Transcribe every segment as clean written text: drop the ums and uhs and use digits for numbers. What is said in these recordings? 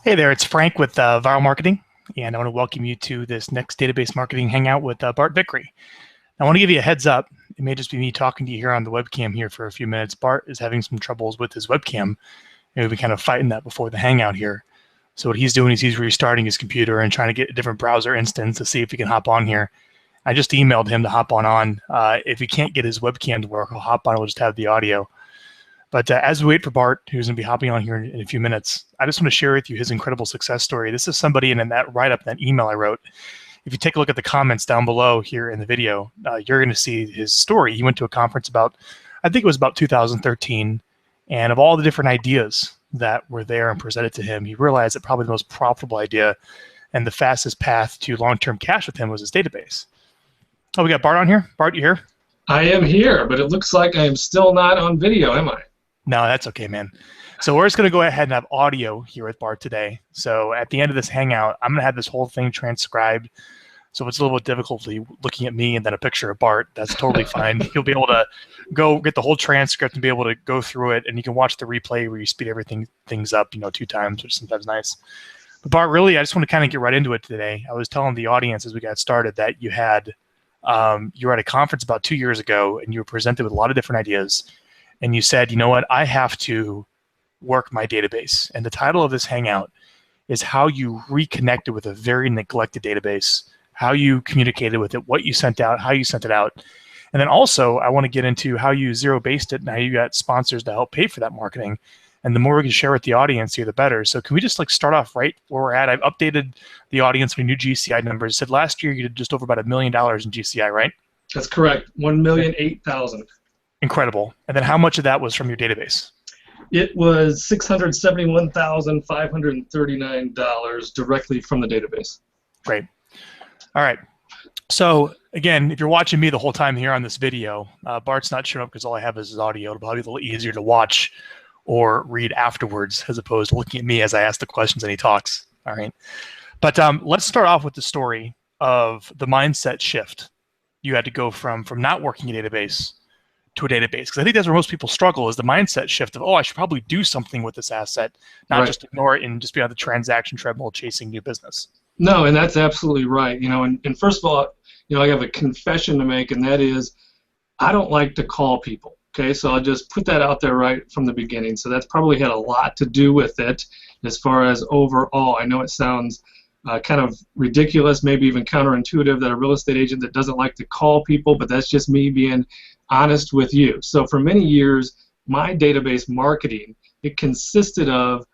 Hey there, it's Frank with Vyral Marketing, and I want to welcome you to this next database marketing hangout with Bart Vickrey. I want to give you a heads up. It may just be me talking to you here on the webcam here for a few minutes. Bart is having some troubles with his webcam, and we've been kind of fighting that before the hangout here. So what he's doing is he's restarting his computer and trying to get a different browser instance to see if he can hop on here. I just emailed him to hop on. If he can't get his webcam to work, he'll hop on. We'll just have the audio. But as we wait for Bart, who's going to be hopping on here in a few minutes, I just want to share with you his incredible success story. This is somebody in that write-up, that email I wrote. If you take a look at the comments down below here in the video, you're going to see his story. He went to a conference I think it was about 2013, and of all the different ideas that were there and presented to him, he realized that probably the most profitable idea and the fastest path to long-term cash with him was his database. Oh, we got Bart on here. Bart, you here? I am here, but it looks like I am still not on video, am I? No, that's okay, man. So we're just going to go ahead and have audio here with Bart today. So at the end of this hangout, I'm going to have this whole thing transcribed. So if it's a little bit difficult looking at me and then a picture of Bart, that's totally fine. You'll be able to go get the whole transcript and be able to go through it, and you can watch the replay where you speed things up, 2 times, which is sometimes nice. But Bart, really, I just want to kind of get right into it today. I was telling the audience as we got started that you were at a conference about 2 years ago, and you were presented with a lot of different ideas. And you said, you know what, I have to work my database. And the title of this hangout is how you reconnected with a very neglected database, how you communicated with it, what you sent out, how you sent it out. And then also, I want to get into how you zero-based it and how you got sponsors to help pay for that marketing. And the more we can share with the audience here, the better. So can we just start off right where we're at? I've updated the audience with new GCI numbers. It said last year you did just over about $1 million in GCI, right? That's correct, 1,008,000. Incredible. And then how much of that was from your database? It was $671,539 directly from the database. Great. All right. So again, if you're watching me the whole time here on this video, Bart's not showing up because all I have is his audio. It'll probably be a little easier to watch or read afterwards as opposed to looking at me as I ask the questions and he talks. All right. But let's start off with the story of the mindset shift. You had to go from not working a database to a database, because I think that's where most people struggle, is the mindset shift of, oh, I should probably do something with this asset, not just ignore it and just be on the transaction treadmill chasing new business. No, and that's absolutely right. And first of all, I have a confession to make, and that is I don't like to call people. Okay, so I'll just put that out there right from the beginning. So that's probably had a lot to do with it as far as overall. I know it sounds kind of ridiculous, maybe even counterintuitive, that a real estate agent that doesn't like to call people, but that's just me being honest with you. So for many years, my database marketing, it consisted of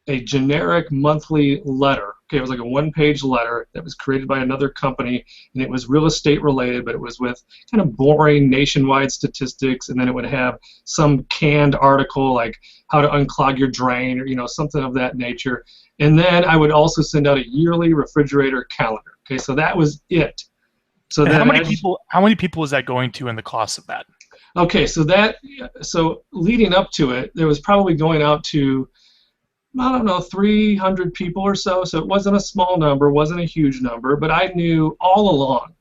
a generic monthly letter. Okay, it was like a one-page letter that was created by another company, and it was real estate related, but it was with kind of boring nationwide statistics, and then it would have some canned article like how to unclog your drain, or something of that nature. And then I would also send out a yearly refrigerator calendar. Okay, so that was it. So then how many people was that going to, and the cost of that? Okay, so leading up to it, there was probably going out to, I don't know, 300 people or so. So it wasn't a small number, wasn't a huge number, but I knew all along,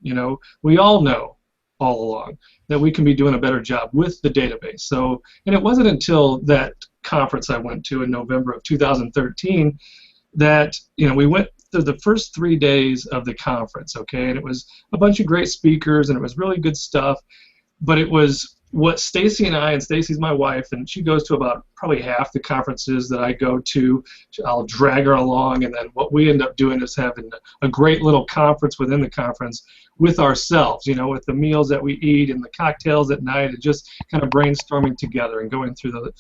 we all know all along that we can be doing a better job with the database. So, and it wasn't until that conference I went to in November of 2013 that, we went through the first 3 days of the conference, okay, and it was a bunch of great speakers, and it was really good stuff, but it was what Stacy and I, and Stacy's my wife, and she goes to about probably half the conferences that I go to. I'll drag her along, and then what we end up doing is having a great little conference within the conference with ourselves, with the meals that we eat and the cocktails at night, and just kind of brainstorming together and going through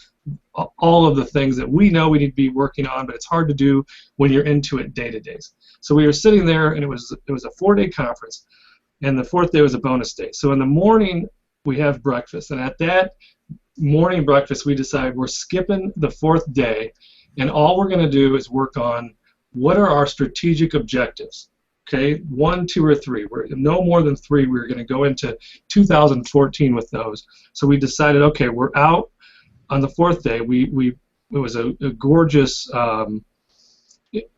all of the things that we know we need to be working on, but it's hard to do when you're into it day to day. So we were sitting there, and it was a 4-day conference, and the 4th day was a bonus day. So in the morning, we have breakfast, and at that morning breakfast, we decide we're skipping the 4th day, and all we're going to do is work on what are our strategic objectives. Okay, 1, 2, or 3. We're no more than 3. We're going to go into 2014 with those. So we decided, okay, we're out on the 4th day. It was a gorgeous. It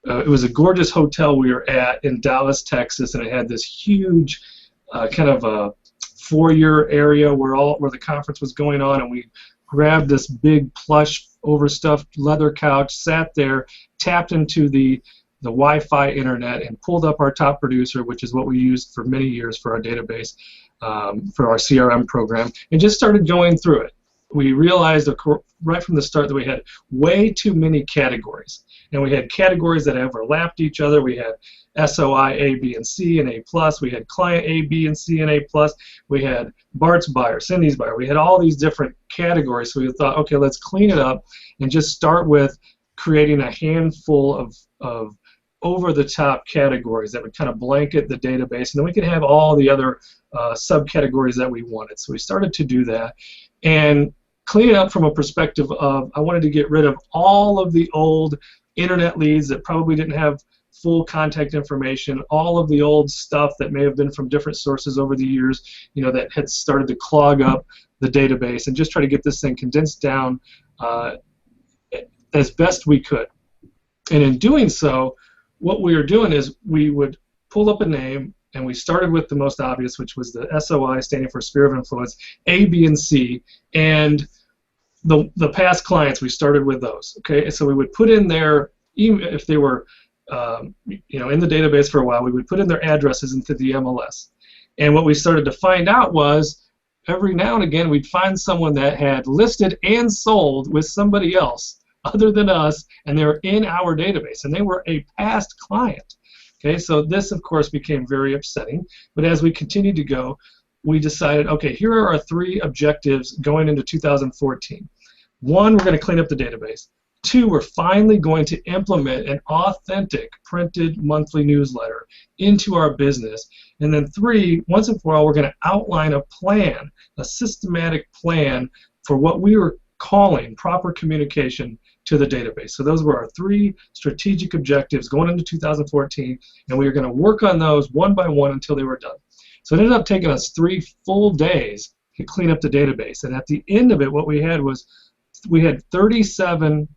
was a gorgeous hotel we were at in Dallas, Texas, and it had this huge kind of a foyer area where the conference was going on, and we grabbed this big plush overstuffed leather couch, sat there, tapped into the Wi-Fi internet, and pulled up our top producer, which is what we used for many years for our database, for our CRM program, and just started going through it. We realized right from the start that we had way too many categories, and we had categories that overlapped each other. We had SOI A, B, and C, and A+. We had client A, B, and C, and A+. We had Bart's buyer, Cindy's buyer. We had all these different categories, so we thought, okay, let's clean it up and just start with creating a handful of over-the-top categories that would kind of blanket the database, and then we could have all the other subcategories that we wanted. So we started to do that and clean it up from a perspective of I wanted to get rid of all of the old internet leads that probably didn't have full contact information, all of the old stuff that may have been from different sources over the years, that had started to clog up the database, and just try to get this thing condensed down as best we could. And in doing so, what we were doing is we would pull up a name, and we started with the most obvious, which was the SOI, standing for Sphere of Influence, A, B, and C, and the past clients, we started with those. Okay, so we would put in their, even if they were in the database for a while, we would put in their addresses into the MLS. And what we started to find out was every now and again we'd find someone that had listed and sold with somebody else other than us, and they were in our database, and they were a past client. Okay, so this, of course, became very upsetting. But as we continued to go, we decided, okay, here are our 3 objectives going into 2014. 1, we're going to clean up the database. 2, we're finally going to implement an authentic printed monthly newsletter into our business. And then 3, once and for all, we're going to outline a plan, a systematic plan for what we were calling proper communication to the database. So those were our 3 strategic objectives going into 2014, and we were going to work on those one by one until they were done. So it ended up taking us 3 full days to clean up the database, and at the end of it, what we had was 37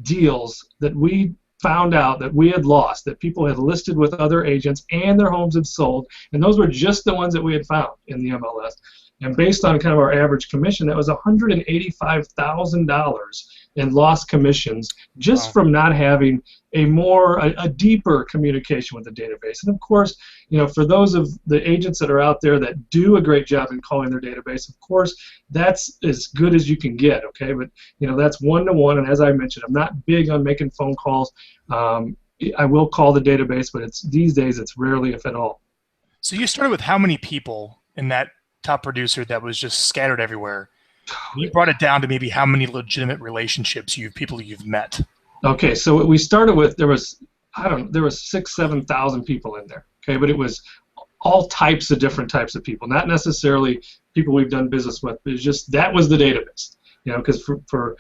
deals that we found out that we had lost, that people had listed with other agents and their homes had sold, and those were just the ones that we had found in the MLS. And based on kind of our average commission, that was $185,000 in lost commissions just from not having a deeper communication with the database. And of course, for those of the agents that are out there that do a great job in calling their database, of course, that's as good as you can get, okay? But, that's one-to-one, and as I mentioned, I'm not big on making phone calls. I will call the database, but these days it's rarely, if at all. So you started with how many people in that top producer that was just scattered everywhere? You brought it down to maybe how many legitimate relationships people you've met. Okay, so what we started with, there was 6,000-7,000 people in there. Okay, but it was all different types of people, not necessarily people we've done business with. It's just that was the database. Because for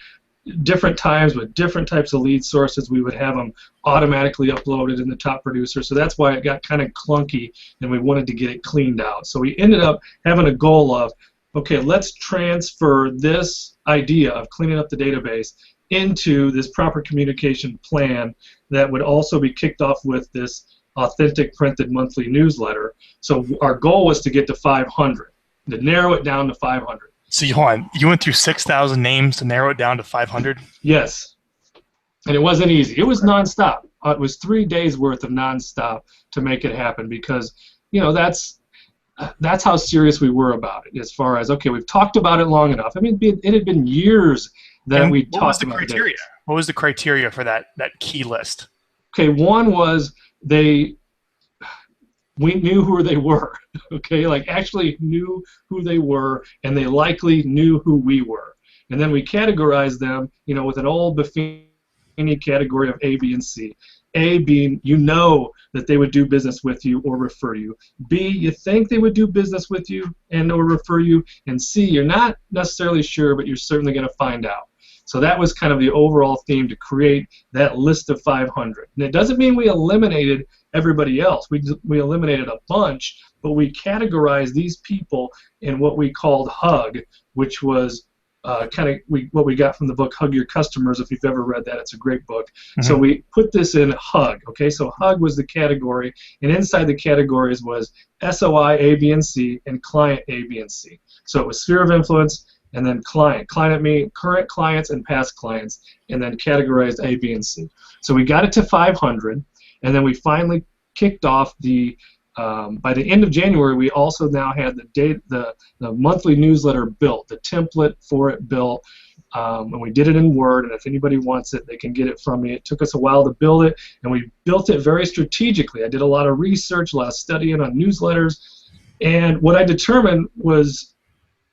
different times with different types of lead sources, we would have them automatically uploaded in the top producer. So that's why it got kind of clunky, and we wanted to get it cleaned out. So we ended up having a goal of, okay, let's transfer this idea of cleaning up the database into this proper communication plan that would also be kicked off with this authentic printed monthly newsletter. So our goal was to get to 500, to narrow it down to 500. So you went through 6,000 names to narrow it down to 500? Yes. And it wasn't easy. It was nonstop. It was 3 days worth of nonstop to make it happen, because that's how serious we were about it, as far as, okay, we've talked about it long enough. I mean, it had been years that we talked about it. What was the criteria for that key list? Okay, one was we knew who they were, okay, like actually knew who they were, and they likely knew who we were. And then we categorized them, with an old Buffini category of A, B, and C. A being, that they would do business with you or refer you. B, you think they would do business with you and or refer you. And C, you're not necessarily sure, but you're certainly going to find out. So that was kind of the overall theme, to create that list of 500. And it doesn't mean we eliminated everybody else. We eliminated a bunch, but we categorized these people in what we called HUG, which was what we got from the book Hug Your Customers. If you've ever read that, it's a great book. Mm-hmm. So we put this in HUG. Okay, so HUG was the category, and inside the categories was SOI A, B, and C, and client A, B, and C. So it was sphere of influence, and then client. Client meaning current clients and past clients, and then categorized A, B, and C. So we got it to 500, and then we finally kicked off the by the end of January, we also now had the monthly newsletter built, the template for it built, and we did it in Word, and if anybody wants it, they can get it from me. It took us a while to build it, and we built it very strategically. I did a lot of research, a lot of studying on newsletters, and what I determined was,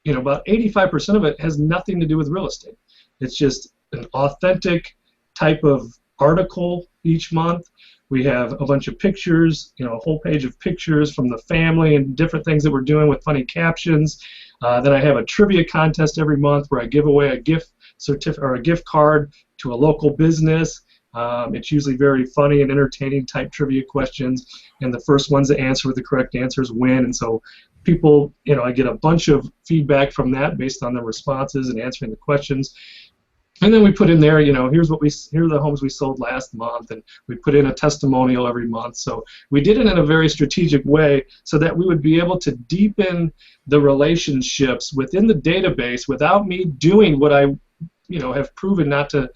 about 85% of it has nothing to do with real estate. It's just an authentic type of article each month. We have a bunch of pictures, a whole page of pictures from the family and different things that we're doing with funny captions. Then I have a trivia contest every month where I give away a gift certificate or a gift card to a local business. It's usually very funny and entertaining type trivia questions, and the first ones that answer with the correct answers win. And so people, I get a bunch of feedback from that based on their responses and answering the questions. And then we put in there, here are the homes we sold last month, and we put in a testimonial every month. So we did it in a very strategic way so that we would be able to deepen the relationships within the database without me doing what I, have proven not to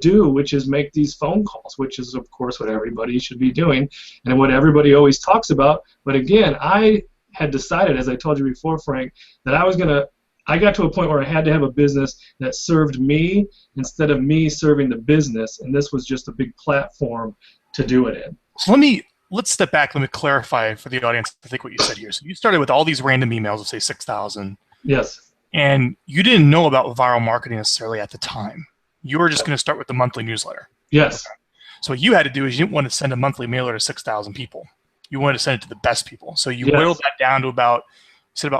do, which is make these phone calls, which is, of course, what everybody should be doing and what everybody always talks about. But again, I had decided, as I told you before, Frank, that I got to a point where I had to have a business that served me instead of me serving the business, and this was just a big platform to do it in. So let's step back. Let me clarify for the audience, I think, what you said here. So you started with all these random emails of, say, 6,000. Yes. And you didn't know about viral marketing necessarily at the time. You were just going to start with the monthly newsletter. Yes. Okay. So what you had to do is you didn't want to send a monthly mailer to 6,000 people. You wanted to send it to the best people. So you whittled that down to about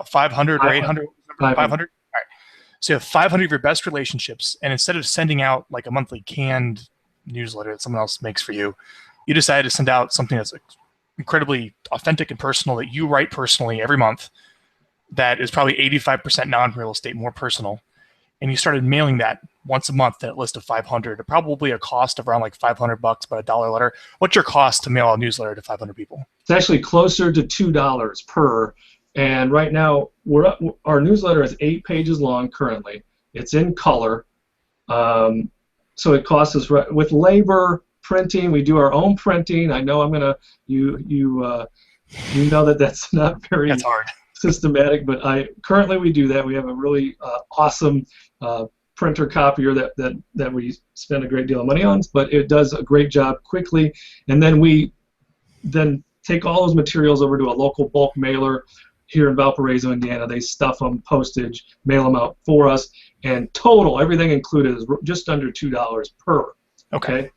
500 or 800? 500? All right. So you have 500 of your best relationships, and instead of sending out like a monthly canned newsletter that someone else makes for you, you decided to send out something that's incredibly authentic and personal that you write personally every month that is probably 85% non-real estate, more personal. And you started mailing that once a month, that list of 500, at probably a cost of around like $500, about $1 letter. What's your cost to mail a newsletter to 500 people? It's actually closer to $2 per. And right now, our newsletter is 8 pages long currently. It's in color. So it costs us, with labor, printing, we do our own printing. I know you know that's not very that's hard. Systematic, but currently we do that. We have a really awesome printer copier that we spend a great deal of money on, but it does a great job quickly. And then we take all those materials over to a local bulk mailer here in Valparaiso, Indiana. They stuff them, postage, mail them out for us, and total, everything included, is just under $2 per. Okay.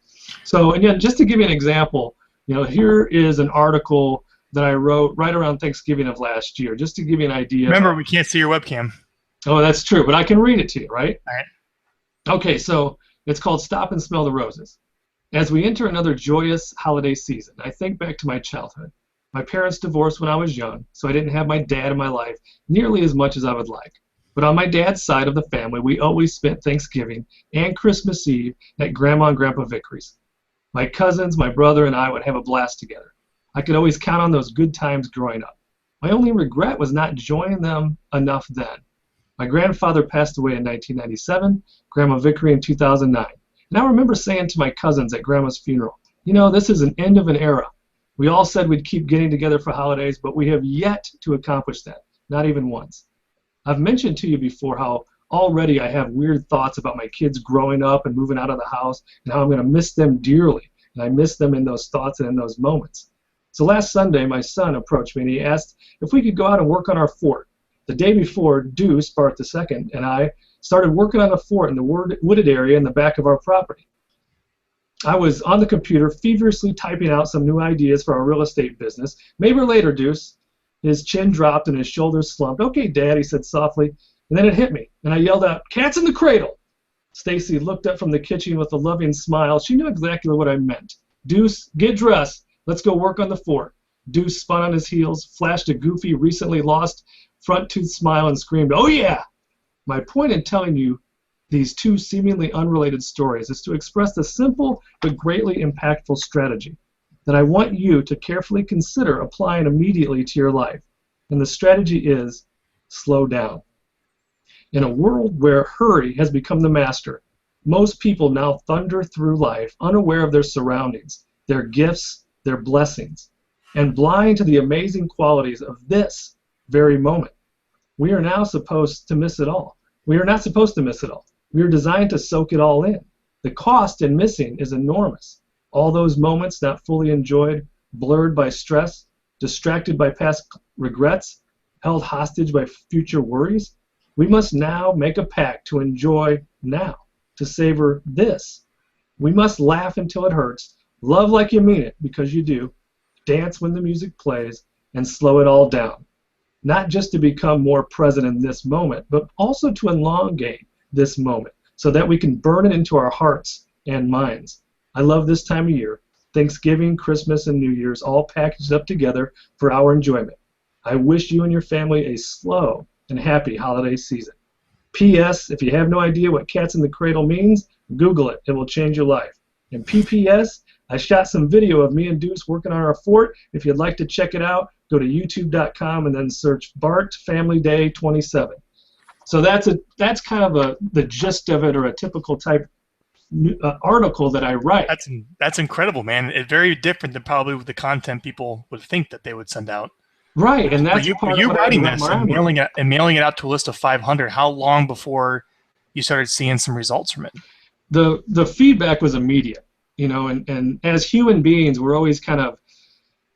So again, just to give you an example, here is an article that I wrote right around Thanksgiving of last year, just to give you an idea. Remember, we can't see your webcam. Oh, that's true, but I can read it to you, right? All right. Okay, so it's called Stop and Smell the Roses. As we enter another joyous holiday season, I think back to my childhood. My parents divorced when I was young, so I didn't have my dad in my life nearly as much as I would like. But on my dad's side of the family, we always spent Thanksgiving and Christmas Eve at Grandma and Grandpa Vickrey's. My cousins, my brother, and I would have a blast together. I could always count on those good times growing up. My only regret was not joining them enough then. My grandfather passed away in 1997, Grandma Vickrey in 2009. And I remember saying to my cousins at Grandma's funeral, this is an end of an era. We all said we'd keep getting together for holidays, but we have yet to accomplish that, not even once. I've mentioned to you before how already I have weird thoughts about my kids growing up and moving out of the house and how I'm going to miss them dearly. And I miss them in those thoughts and in those moments. So last Sunday, my son approached me and he asked if we could go out and work on our fort. The day before, Deuce, Bart II, and I started working on a fort in the wooded area in the back of our property. I was on the computer feverishly typing out some new ideas for our real estate business. Maybe later, Deuce. His chin dropped and his shoulders slumped. Okay, Dad, he said softly. And then it hit me, and I yelled out, "Cat's in the cradle!" Stacy looked up from the kitchen with a loving smile. She knew exactly what I meant. Deuce, get dressed. Let's go work on the fort. Deuce spun on his heels, flashed a goofy, recently lost front tooth smile, and screamed, "Oh yeah!" My point in telling you these two seemingly unrelated stories is to express the simple but greatly impactful strategy that I want you to carefully consider applying immediately to your life. And the strategy is slow down. In a world where hurry has become the master, most people now thunder through life unaware of their surroundings, their gifts, their blessings, and blind to the amazing qualities of this very moment. We are now supposed to miss it all. We are not supposed to miss it all. We are designed to soak it all in. The cost in missing is enormous. All those moments not fully enjoyed, blurred by stress, distracted by past regrets, held hostage by future worries. We must now make a pact to enjoy now, to savor this. We must laugh until it hurts, love like you mean it, because you do, dance when the music plays, and slow it all down. Not just to become more present in this moment, but also to elongate this moment so that we can burn it into our hearts and minds. I love this time of year. Thanksgiving, Christmas, and New Year's all packaged up together for our enjoyment. I wish you and your family a slow and happy holiday season. P.S. If you have no idea what Cats in the Cradle means, Google it. It will change your life. And P.P.S. I shot some video of me and Deuce working on our fort. If you'd like to check it out, go to youtube.com and then search Bart Family Day 27. So that's kind of the gist of it, or a typical type article that I write. That's incredible, man. It's very different than probably the content people would think that they would send out. Right, and that's you writing this and mailing it out to a list of 500. How long before you started seeing some results from it? The feedback was immediate, and as human beings, we're always kind of,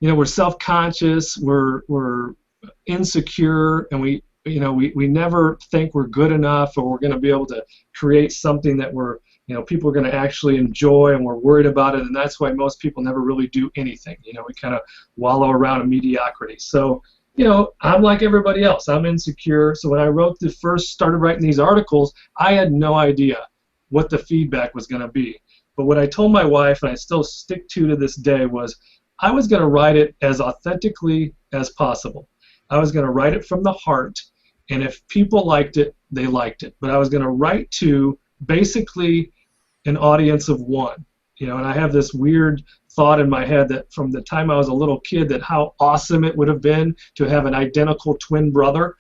we're self-conscious, we're insecure, and we never think we're good enough, or we're going to be able to create something that people are going to actually enjoy, and we're worried about it, and that's why most people never really do anything. We kind of wallow around in mediocrity. So, I'm like everybody else. I'm insecure. So when I started writing these articles, I had no idea what the feedback was going to be. But what I told my wife, and I still stick to this day, was I was going to write it as authentically as possible. I was going to write it from the heart, and if people liked it, they liked it. But I was going to write to basically an audience of one, and I have this weird thought in my head that from the time I was a little kid, that how awesome it would have been to have an identical twin brother.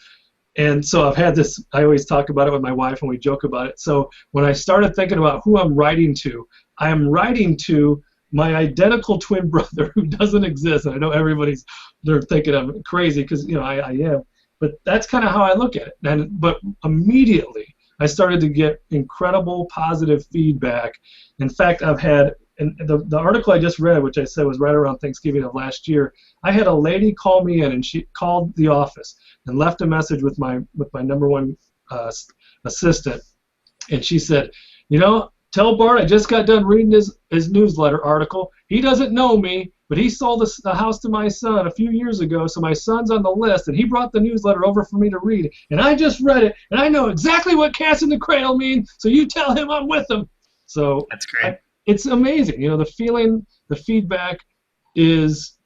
And so I've had this, I always talk about it with my wife and we joke about it. So when I started thinking about who I'm writing to, I am writing to my identical twin brother who doesn't exist. And I know they're thinking I'm crazy because, I am. But that's kind of how I look at it. But immediately I started to get incredible positive feedback. In fact, I've had, and the article I just read, which I said was right around Thanksgiving of last year, I had a lady call me in, and she called the office and left a message with my number one assistant, and she said, tell Bart I just got done reading his newsletter article. He doesn't know me, but he sold the house to my son a few years ago, so my son's on the list, and he brought the newsletter over for me to read, and I just read it, and I know exactly what Cats in the Cradle mean, so you tell him I'm with him. So that's great. It's amazing. The feeling, the feedback it's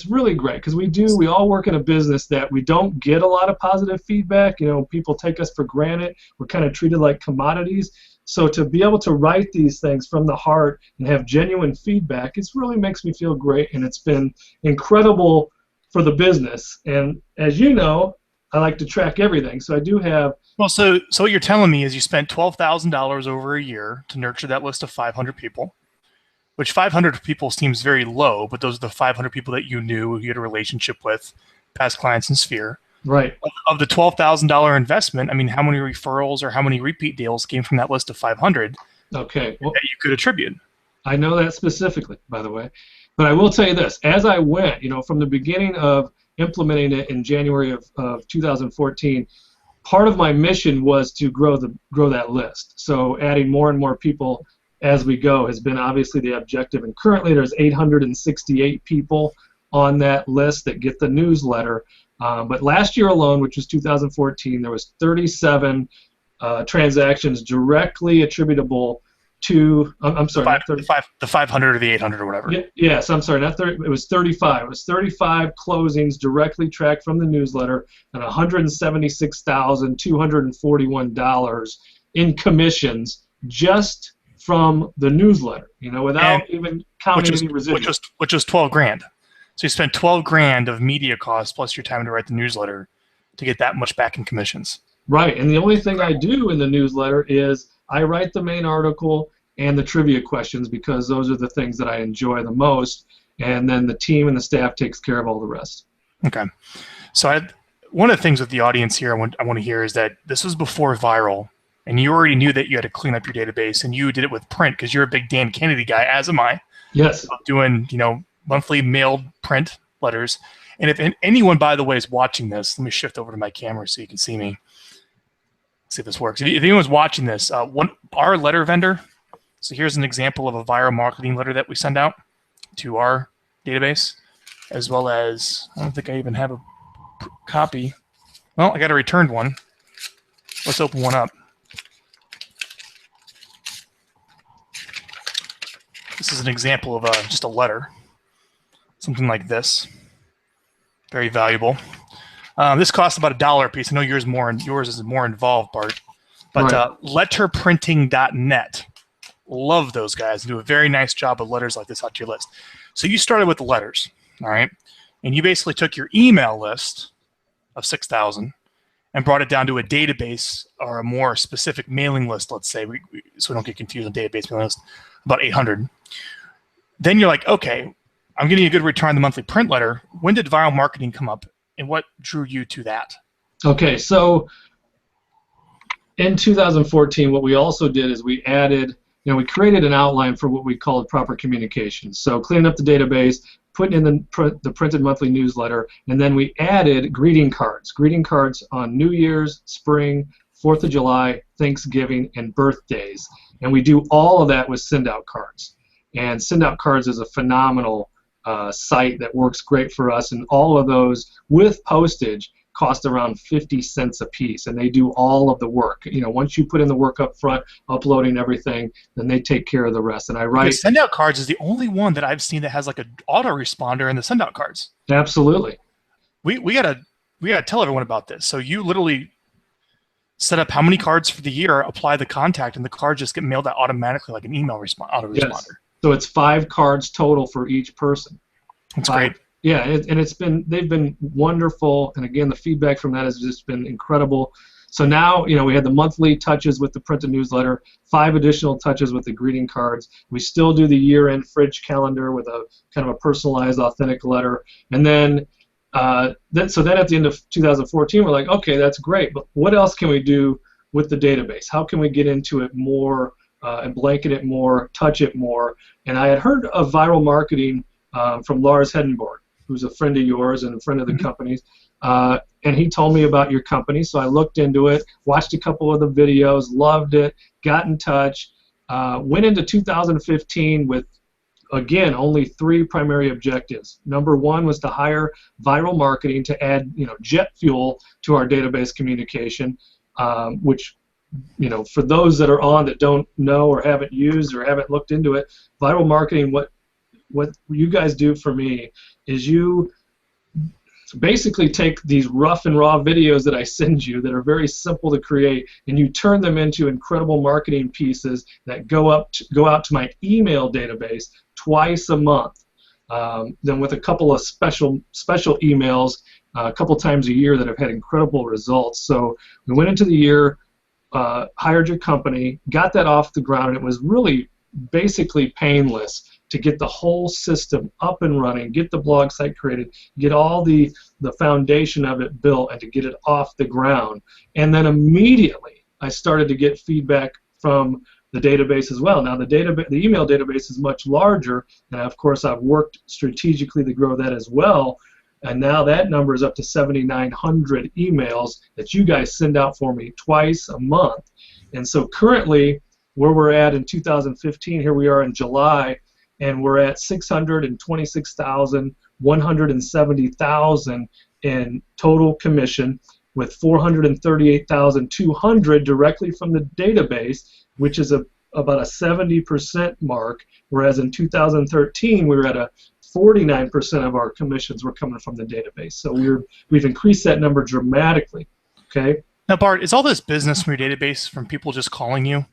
really great, because we all work in a business that we don't get a lot of positive feedback. People take us for granted. We're kind of treated like commodities. So to be able to write these things from the heart and have genuine feedback, it really makes me feel great, and it's been incredible for the business. And as you know, I like to track everything, so I do have. Well, so what you're telling me is you spent $12,000 over a year to nurture that list of 500 people, which 500 people seems very low, but those are the 500 people that you knew, you had a relationship with, past clients in Sphere. Right. Of the $12,000 investment, I mean, how many referrals or how many repeat deals came from that list of 500 that you could attribute? I know that specifically, by the way. But I will tell you this. As I went, from the beginning of implementing it in January of 2014, part of my mission was to grow that list. So adding more and more people as we go has been obviously the objective. And currently there's 868 people on that list that get the newsletter. But last year alone, which was 2014, there was 37 transactions directly attributable to, I'm sorry, the 500 or the 800 or whatever. Yes, I'm sorry, not 30, it was 35. It was 35 closings directly tracked from the newsletter, and $176,241 in commissions just from the newsletter, without even counting any residuals. Which was 12 grand. So you spent 12 grand of media costs plus your time to write the newsletter to get that much back in commissions. Right, and the only thing I do in the newsletter is I write the main article and the trivia questions because those are the things that I enjoy the most, and then the team and the staff takes care of all the rest. Okay. So one of the things with the audience here I want to hear is that this was before Vyral, and you already knew that you had to clean up your database, and you did it with print because you're a big Dan Kennedy guy, as am I. Yes. Doing, monthly mailed print letters. And if anyone, by the way, is watching this, let me shift over to my camera so you can see me. See if this works. If anyone's watching this, our letter vendor, so here's an example of a viral marketing letter that we send out to our database, as well as, I don't think I even have a copy. Well, I got a returned one. Let's open one up. This is an example of just a letter, something like this. Very valuable. This costs about $1 a piece. I know yours is more involved, Bart. But right. letterprinting.net. Love those guys. They do a very nice job of letters like this out to your list. So you started with the letters, all right? And you basically took your email list of 6,000 and brought it down to a database or a more specific mailing list, let's say, so we don't get confused on database mailing list, about 800. Then you're like, okay, I'm getting a good return on the monthly print letter. When did viral marketing come up, and what drew you to that? Okay, so in 2014, what we also did is we added, we created an outline for what we called proper communication. So cleaning up the database, putting in the printed monthly newsletter, and then we added greeting cards on New Year's, spring, 4th of July, Thanksgiving, and birthdays. And we do all of that with send-out cards. And send-out cards is a phenomenal site that works great for us, and all of those with postage cost around 50 cents a piece, and they do all of the work. Once you put in the work up front, uploading everything, then they take care of the rest. And I write. Because send-out cards is the only one that I've seen that has like an autoresponder in the send-out cards. Absolutely. We gotta tell everyone about this. So you literally set up how many cards for the year, apply the contact, and the cards just get mailed out automatically like an email autoresponder. Yes. So it's 5 cards total for each person. That's great. Yeah, and they've been wonderful, and again, the feedback from that has just been incredible. So now, we had the monthly touches with the printed newsletter, 5 additional touches with the greeting cards. We still do the year-end fridge calendar with a kind of a personalized, authentic letter, and then at the end of 2014, we're like, okay, that's great, but what else can we do with the database? How can we get into it more and blanket it more, touch it more? And I had heard of viral marketing from Lars Hedenborg, who's a friend of yours and a friend of the company's, and he told me about your company, so I looked into it, watched a couple of the videos, loved it, got in touch, went into 2015 with, again, only 3 primary objectives. Number 1 was to hire viral marketing to add, jet fuel to our database communication, which, for those that are on that don't know or haven't used or haven't looked into it, viral marketing, what you guys do for me is you basically take these rough and raw videos that I send you that are very simple to create, and you turn them into incredible marketing pieces that go out to my email database twice a month. Then with a couple of special emails a couple times a year that have had incredible results. So we went into the year, hired your company, got that off the ground, and it was really basically painless to get the whole system up and running, get the blog site created, get all the foundation of it built, and to get it off the ground. And then immediately I started to get feedback from the database as well. Now the email database is much larger, and of course I've worked strategically to grow that as well. And now that number is up to 7,900 emails that you guys send out for me twice a month. And so currently, where we're at in 2015, here we are in July, and we're at 626,000, 170,000 in total commission, with 438,200 directly from the database, which is about a 70% mark, whereas in 2013 we were at a 49% of our commissions were coming from the database. So we've increased that number dramatically. Okay. Now, Bart, is all this business from your database from people just calling you?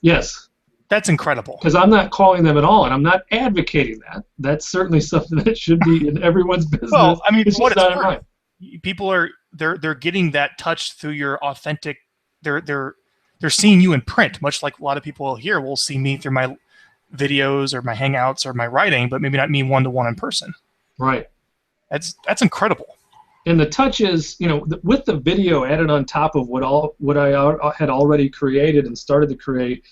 Yes. That's incredible. Because I'm not calling them at all, and I'm not advocating that. That's certainly something that should be in everyone's business. Well, I mean, it's what just it's not worth. People are they're getting that touch through your authentic. They're seeing you in print, much like a lot of people here will see me through my videos or my hangouts or my writing, but maybe not me one-to-one in person. Right. That's incredible. And the touch is, with the video added on top of what I had already created and started to create,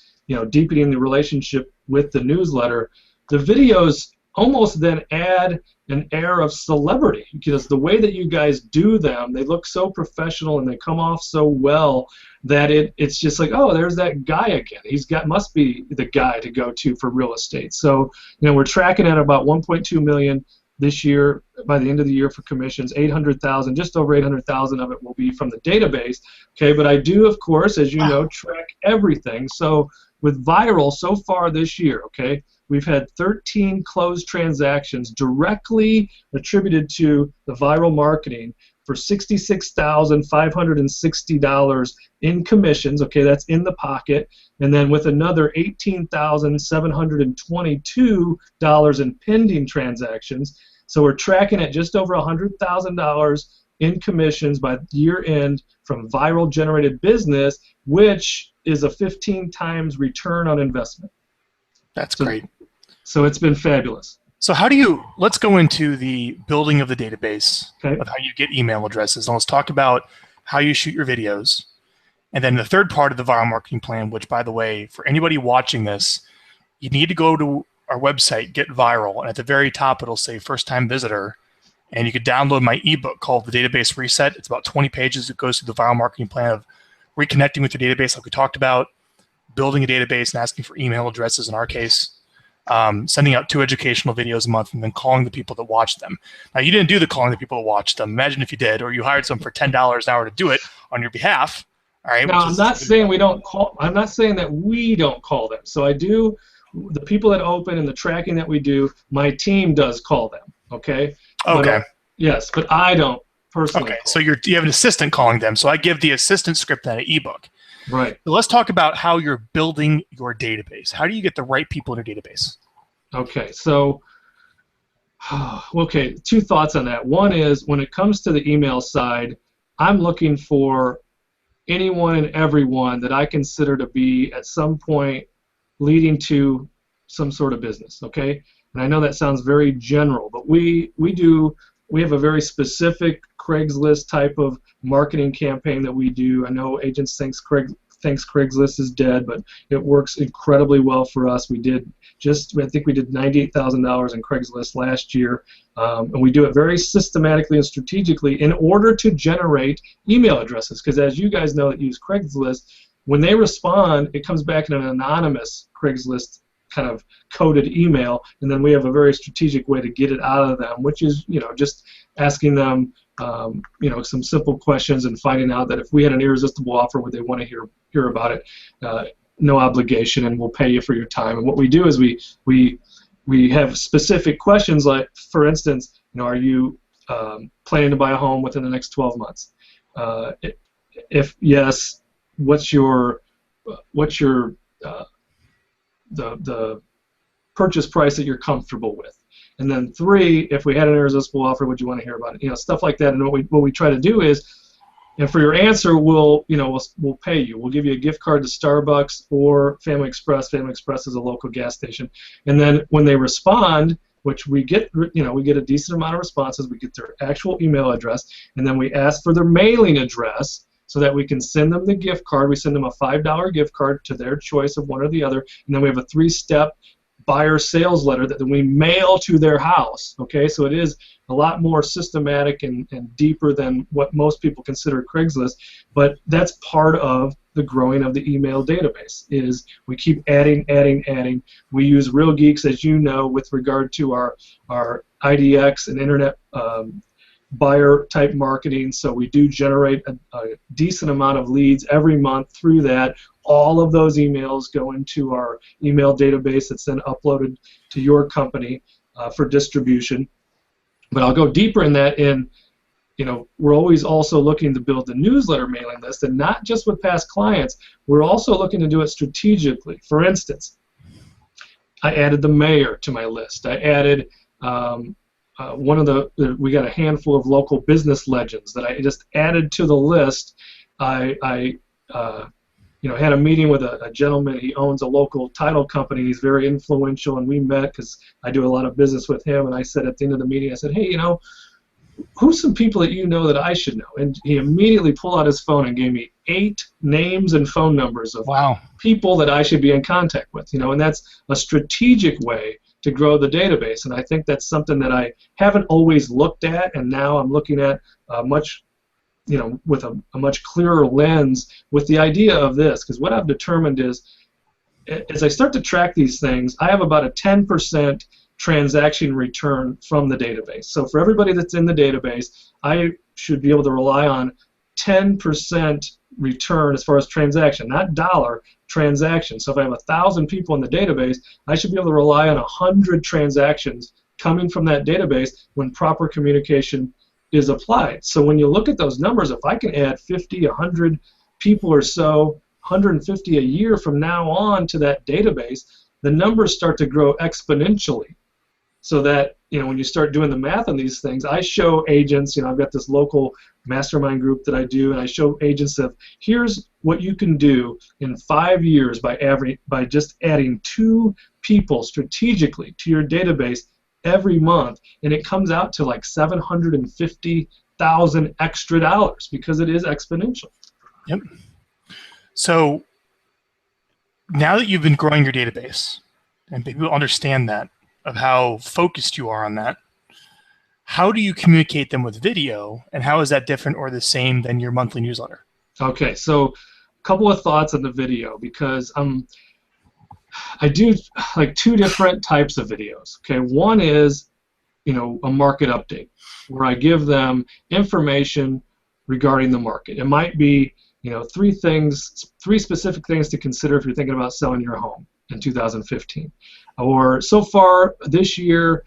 deepening the relationship with the newsletter, the videos almost then add an air of celebrity, because the way that you guys do them, they look so professional and they come off so well that it's just like, oh, there's that guy again. Must be the guy to go to for real estate. So, we're tracking at about 1.2 million this year by the end of the year for commissions. 800,000, just over 800,000 of it will be from the database. Okay, but I do, of course, as you know, track everything. So with Vyral so far this year, okay, we've had 13 closed transactions directly attributed to the Vyral marketing for $66,560 in commissions. Okay, that's in the pocket. And then with another $18,722 in pending transactions. So we're tracking at just over $100,000 in commissions by year end from Vyral generated business, which is a 15 times return on investment. That's great. So it's been fabulous. So let's go into the building of the database of how you get email addresses. And let's talk about how you shoot your videos. And then the third part of the Vyral marketing plan, which, by the way, for anybody watching this, you need to go to our website, Get Vyral, and at the very top it'll say first time visitor. And you can download my ebook called The Database Reset. It's about 20 pages. It goes through the Vyral marketing plan of reconnecting with your database like we talked about, building a database and asking for email addresses in our case, sending out 2 educational videos a month, and then calling the people that watch them. Now, you didn't do the calling the people that watched them. Imagine if you did, or you hired someone for $10 an hour to do it on your behalf. All right. Now, I'm not saying we don't call. I'm not saying that we don't call them. So I do. The people that open and the tracking that we do, my team does call them. Okay. Okay. Yes, but I don't personally. Okay. So you have an assistant calling them. So I give the assistant script and an ebook. Right. So let's talk about how you're building your database. How do you get the right people in your database? Okay. So, 2 thoughts on that. One is, when it comes to the email side, I'm looking for anyone and everyone that I consider to be at some point leading to some sort of business, okay? And I know that sounds very general, but we have a very specific Craigslist type of marketing campaign that we do. I know agents thinks Craigslist is dead, but it works incredibly well for us. I think we did $98,000 in Craigslist last year, and we do it very systematically and strategically in order to generate email addresses, because as you guys know that use Craigslist, when they respond, it comes back in an anonymous Craigslist kind of coded email, and then we have a very strategic way to get it out of them, which is just asking them some simple questions and finding out that if we had an irresistible offer, would they want to hear about it? No obligation, and we'll pay you for your time. And what we do is we have specific questions, like, for instance, are you planning to buy a home within the next 12 months? If yes, what's your the purchase price that you're comfortable with? And then 3, if we had an irresistible offer, would you want to hear about it? Stuff like that. And what we try to do is, and for your answer, we'll pay you. We'll give you a gift card to Starbucks or Family Express. Family Express is a local gas station. And then when they respond, which we get a decent amount of responses, we get their actual email address, and then we ask for their mailing address so that we can send them the gift card. We send them a $5 gift card to their choice of one or the other, and then we have a 3-step buyer sales letter that then we mail to their house. Okay, so it is a lot more systematic and deeper than what most people consider Craigslist, but that's part of the growing of the email database, is we keep adding. We use Real Geeks, as you know, with regard to our IDX and internet buyer type marketing, so we do generate a decent amount of leads every month through that. All of those emails go into our email database that's then uploaded to your company for distribution. But I'll go deeper in that. We're always also looking to build the newsletter mailing list, and not just with past clients. We're also looking to do it strategically. For instance, I added the mayor to my list. I added we got a handful of local business legends that I just added to the list. I had a meeting with a gentleman. He owns a local title company. He's very influential, and we met because I do a lot of business with him. And I said at the end of the meeting, I said, hey, who's some people that you know that I should know? And he immediately pulled out his phone and gave me 8 names and phone numbers of people that I should be in contact with. And that's a strategic way to grow the database. And I think that's something that I haven't always looked at, and now I'm looking at with a much clearer lens with the idea of this. Because what I've determined is, as I start to track these things, I have about a 10% transaction return from the database. So for everybody that's in the database, I should be able to rely on 10% return as far as transaction, not dollar, transaction. So if I have 1,000 people in the database, I should be able to rely on 100 transactions coming from that database when proper communication is applied. So when you look at those numbers, if I can add 50, 100 people or so, 150 a year from now on to that database, the numbers start to grow exponentially. So that, when you start doing the math on these things, I show agents, I've got this local mastermind group that I do, and I show agents that here's what you can do in 5 years by just adding 2 people strategically to your database every month, and it comes out to like $750,000 extra dollars because it is exponential. Yep. So now that you've been growing your database, and people understand that, of how focused you are on that, how do you communicate them with video, and how is that different or the same than your monthly newsletter? Okay, so a couple of thoughts on the video, because I do like 2 different types of videos. Okay, one is a market update where I give them information regarding the market. It might be 3 specific things to consider if you're thinking about selling your home in 2015. Or so far this year,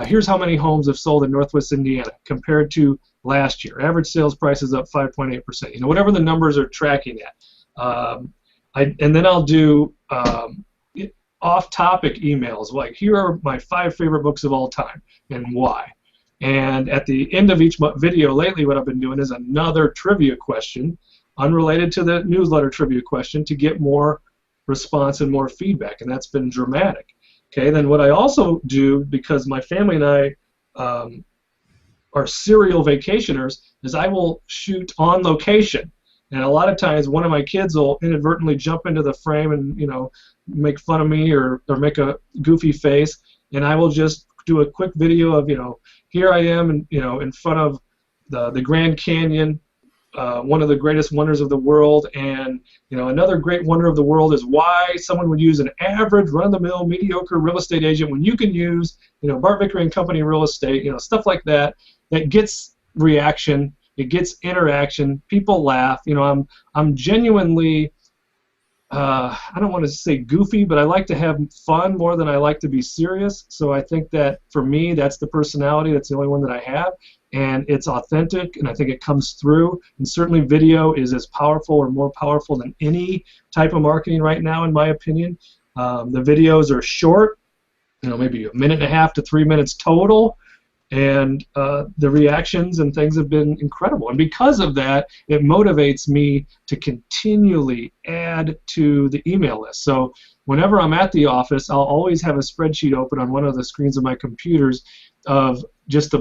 here's how many homes have sold in Northwest Indiana compared to last year. Average sales price is up 5.8%. Whatever the numbers are tracking at. And then I'll do off-topic emails like, here are my 5 favorite books of all time and why. And at the end of each video lately, what I've been doing is another trivia question unrelated to the newsletter trivia question to get more response and more feedback, and that's been dramatic. Okay, then what I also do, because my family and I are serial vacationers, is I will shoot on location. And a lot of times one of my kids will inadvertently jump into the frame and make fun of me or make a goofy face, and I will just do a quick video of here I am in front of the Grand Canyon, one of the greatest wonders of the world, and another great wonder of the world is why someone would use an average, run-of-the-mill, mediocre real estate agent when you can use Bart Vickrey and Company real estate, stuff like that. That gets reaction, it gets interaction, people laugh. I'm genuinely I don't want to say goofy, but I like to have fun more than I like to be serious. So I think that for me, that's the personality. That's the only one that I have. And it's authentic, and I think it comes through. And certainly video is as powerful or more powerful than any type of marketing right now, in my opinion. The videos are short, maybe 1.5 to 3 minutes total. And the reactions and things have been incredible. And because of that, it motivates me to continually add to the email list. So whenever I'm at the office, I'll always have a spreadsheet open on one of the screens of my computers of just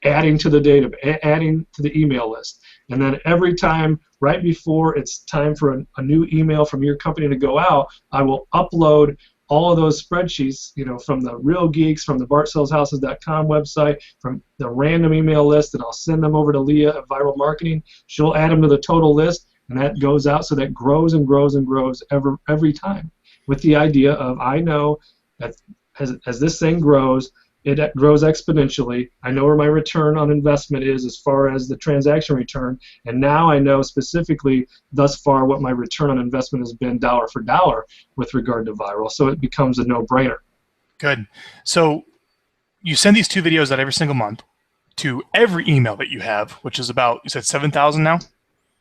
adding to the database, adding to the email list. And then every time, right before it's time for a new email from your company to go out, I will upload all of those spreadsheets, from the Real Geeks, from the BartSellsHouses.com website, from the random email list, and I'll send them over to Leah at Vyral Marketing. She'll add them to the total list, and that goes out, so that grows and grows and grows every time, with the idea of, I know that as this thing grows, it grows exponentially. I know where my return on investment is as far as the transaction return, and now I know specifically thus far what my return on investment has been dollar for dollar with regard to Vyral, so it becomes a no-brainer. Good. So you send these 2 videos out every single month to every email that you have, which is about, you said 7,000 now?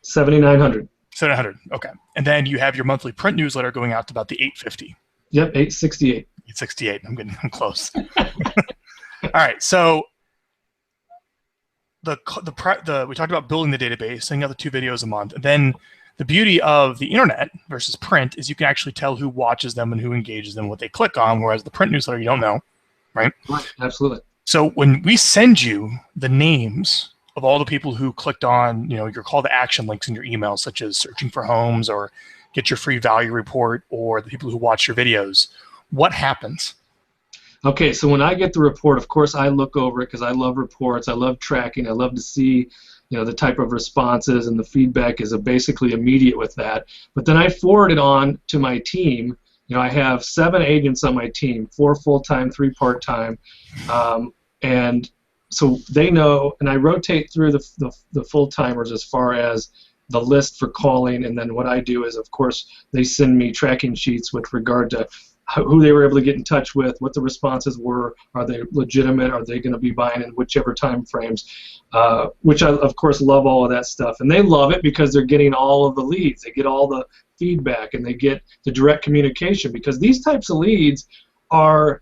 7,900. 700, okay. And then you have your monthly print newsletter going out to about the 850. Yep, 868. 868, I'm close. All right. So we talked about building the database, sending out the 2 videos a month. And then the beauty of the internet versus print is you can actually tell who watches them and who engages them, what they click on, whereas the print newsletter, you don't know, right? Right, absolutely. So when we send you the names of all the people who clicked on, your call to action links in your email, such as searching for homes or get your free value report, or the people who watch your videos, what happens? Okay, so when I get the report, of course, I look over it because I love reports. I love tracking. I love to see, the type of responses, and the feedback is basically immediate with that. But then I forward it on to my team. I have 7 agents on my team, 4 full-time, 3 part-time, and so they know. And I rotate through the full-timers as far as the list for calling, and then what I do is, of course, they send me tracking sheets with regard to who they were able to get in touch with, what the responses were, are they legitimate, are they going to be buying in whichever time frames, which I, of course, love all of that stuff. And they love it because they're getting all of the leads. They get all the feedback, and they get the direct communication, because these types of leads are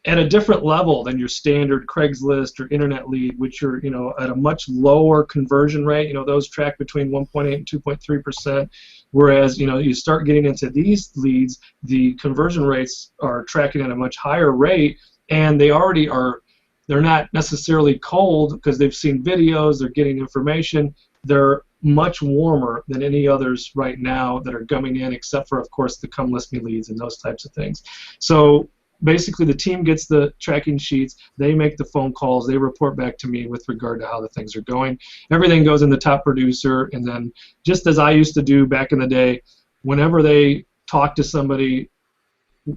at a different level than your standard Craigslist or internet lead, which are at a much lower conversion rate. Those track between 1.8 and 2.3%, whereas you start getting into these leads, the conversion rates are tracking at a much higher rate, and they already are. They're not necessarily cold because they've seen videos, they're getting information. They're much warmer than any others right now that are coming in, except for, of course, the come list me leads and those types of things. So basically, the team gets the tracking sheets, they make the phone calls, they report back to me with regard to how the things are going. Everything goes in the top producer, and then, just as I used to do back in the day, whenever they talk to somebody,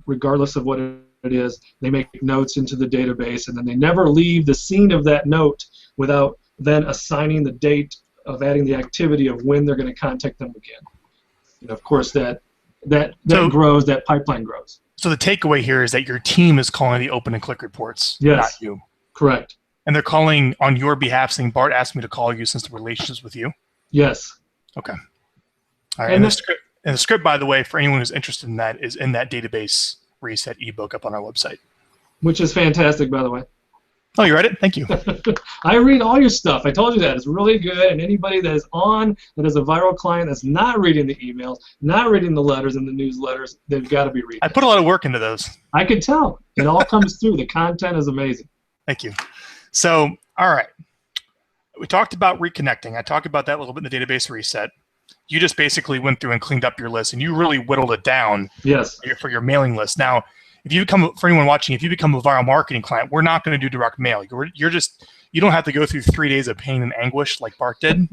regardless of what it is, they make notes into the database, and then they never leave the scene of that note without then assigning the date of adding the activity of when they're going to contact them again. Of course, that grows, that pipeline grows. So the takeaway here is that your team is calling the open and click reports, yes, not you. Correct. And they're calling on your behalf, saying, Bart asked me to call you since the relationship's with you? Yes. Okay. All right. And the script, by the way, for anyone who's interested in that, is in that database reset ebook up on our website. Which is fantastic, by the way. Oh, you read it? Thank you. I read all your stuff. I told you that. It's really good. And anybody that is a Vyral client that's not reading the emails, not reading the letters and the newsletters, they've got to be reading. I put a lot of work into those. I can tell. It all comes through. The content is amazing. Thank you. So, all right. We talked about reconnecting. I talked about that a little bit in the database reset. You just basically went through and cleaned up your list, and you really whittled it down. Yes. For your mailing list. Now, for anyone watching, if you become a Vyral marketing client, we're not going to do direct mail. You don't have to go through 3 days of pain and anguish like Bart did.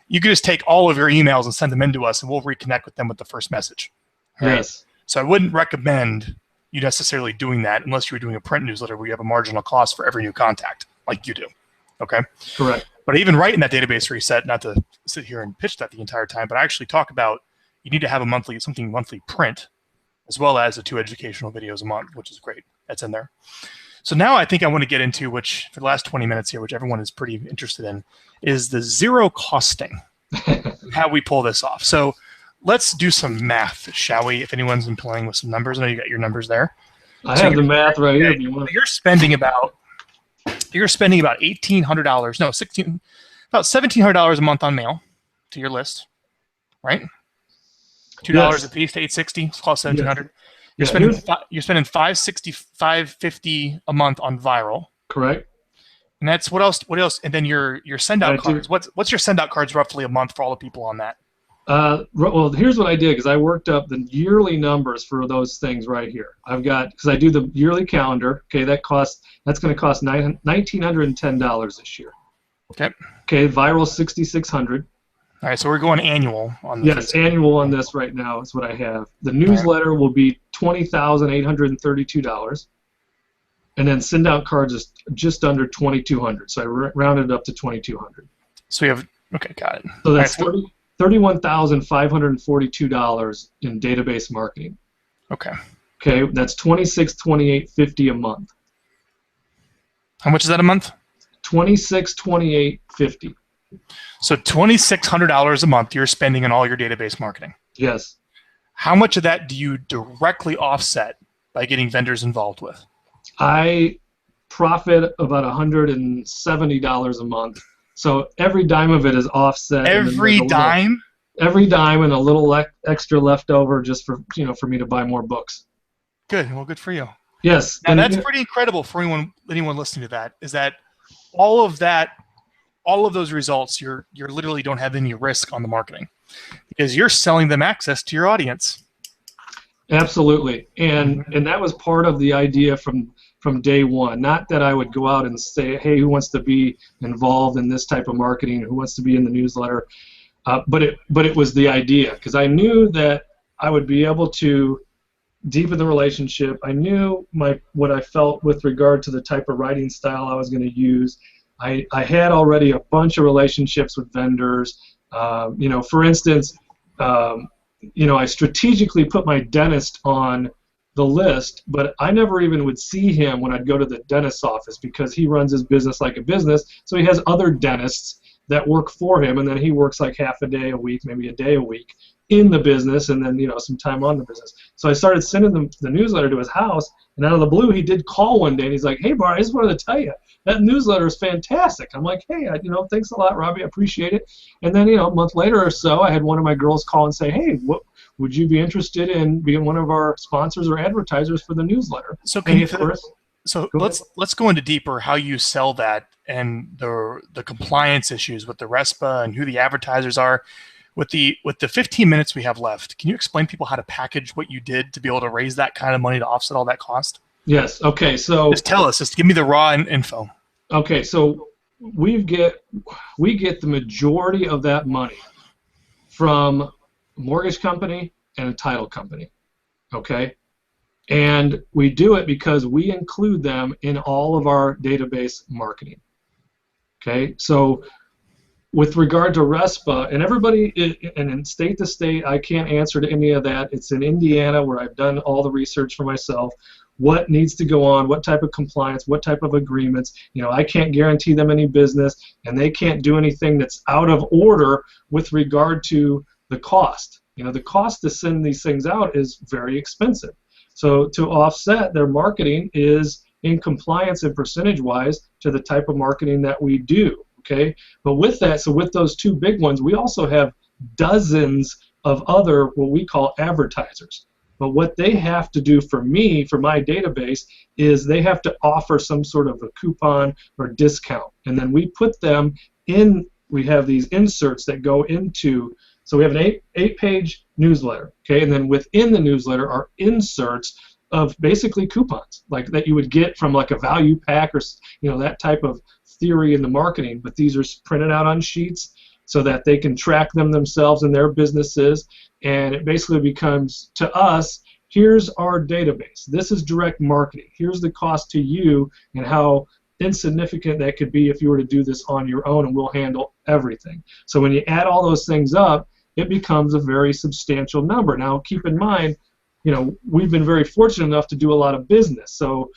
You can just take all of your emails and send them in to us, and we'll reconnect with them with the first message. Right? Yes. So I wouldn't recommend you necessarily doing that unless you're doing a print newsletter where you have a marginal cost for every new contact, like you do. Okay? Correct. But even right in that database reset, not to sit here and pitch that the entire time, but I actually talk about you need to have a monthly print, as well as the 2 educational videos a month, which is great. That's in there. So now I think I want to get into, which for the last 20 minutes here, which everyone is pretty interested in, is the zero costing, how we pull this off. So let's do some math, shall we? If anyone's been playing with some numbers, I know you got your numbers there. I have the math right here. If you want. You're spending about $1,800, no, about $1,700 a month on mail to your list, right? $2 a piece to $860. Let's call it $1,700. You're spending $550 a month on Vyral. Correct. And that's what else? What else? And then your send out cards. What's your send out cards roughly a month for all the people on that? Well, here's what I did, because I worked up the yearly numbers for those things right here. Because I do the yearly calendar. Okay, that's going to cost $1,910 this year. Okay. Okay, Vyral $6,600. All right, so we're going annual on this. Yes, annual on this right now is what I have. The newsletter will be $20,832, and then send out cards is just under $2,200. So I rounded it up to $2,200. So we have got it. So that's $31,542 in database marketing. Okay. Okay, that's $26,2850 a month. How much is that a month? $26,2850. So $2,600 a month you're spending on all your database marketing. Yes. How much of that do you directly offset by getting vendors involved with? I profit about $170 a month. So every dime of it is offset. Every dime? Every dime and a little extra left over just for me to buy more books. Good. Well, good for you. Yes. Now, that's pretty incredible for anyone listening to that, is that all of those results, you're literally don't have any risk on the marketing because you're selling them access to your audience. Absolutely. And that was part of the idea from day one. Not that I would go out and say, hey, who wants to be involved in this type of marketing? Who wants to be in the newsletter? But it was the idea, because I knew that I would be able to deepen the relationship. I knew what I felt with regard to the type of writing style I was going to use. I had already a bunch of relationships with vendors. For instance, I strategically put my dentist on the list, but I never even would see him when I'd go to the dentist's office, because he runs his business like a business. So he has other dentists that work for him, and then he works like half a day a week, maybe a day a week in the business, and then some time on the business. So I started sending the newsletter to his house, and out of the blue, he did call one day, and he's like, "Hey, Bart, I just wanted to tell you that newsletter is fantastic." I'm like, "Hey, thanks a lot, Robbie. I appreciate it." And then a month later or so, I had one of my girls call and say, "Hey, would you be interested in being one of our sponsors or advertisers for the newsletter?" So let's go into deeper how you sell that and the compliance issues with the RESPA and who the advertisers are. With the 15 minutes we have left, can you explain people how to package what you did to be able to raise that kind of money to offset all that cost? Yes. Okay. So just tell us. Just give me the raw info. Okay. So we get the majority of that money from a mortgage company and a title company. Okay. And we do it because we include them in all of our database marketing. Okay. So with regard to RESPA, and everybody, and in state to state, I can't answer to any of that. It's in Indiana, where I've done all the research for myself. What needs to go on, what type of compliance, what type of agreements. I can't guarantee them any business, and they can't do anything that's out of order with regard to the cost. The cost to send these things out is very expensive. So to offset, their marketing is in compliance and percentage-wise to the type of marketing that we do. Okay, but with that, so with those two big ones, we also have dozens of other what we call advertisers. But what they have to do for me, for my database, is they have to offer some sort of a coupon or discount, and then we put them in. We have these inserts that go into. So we have an eight-page newsletter, okay, and then within the newsletter are inserts of basically coupons, like that you would get from like a value pack or that type of theory in the marketing. But these are printed out on sheets so that they can track them themselves in their businesses, and it basically becomes, to us, here's our database. This is direct marketing. Here's the cost to you and how insignificant that could be if you were to do this on your own, and we'll handle everything. So when you add all those things up, it becomes a very substantial number. Now, keep in mind, we've been very fortunate enough to do a lot of business. So,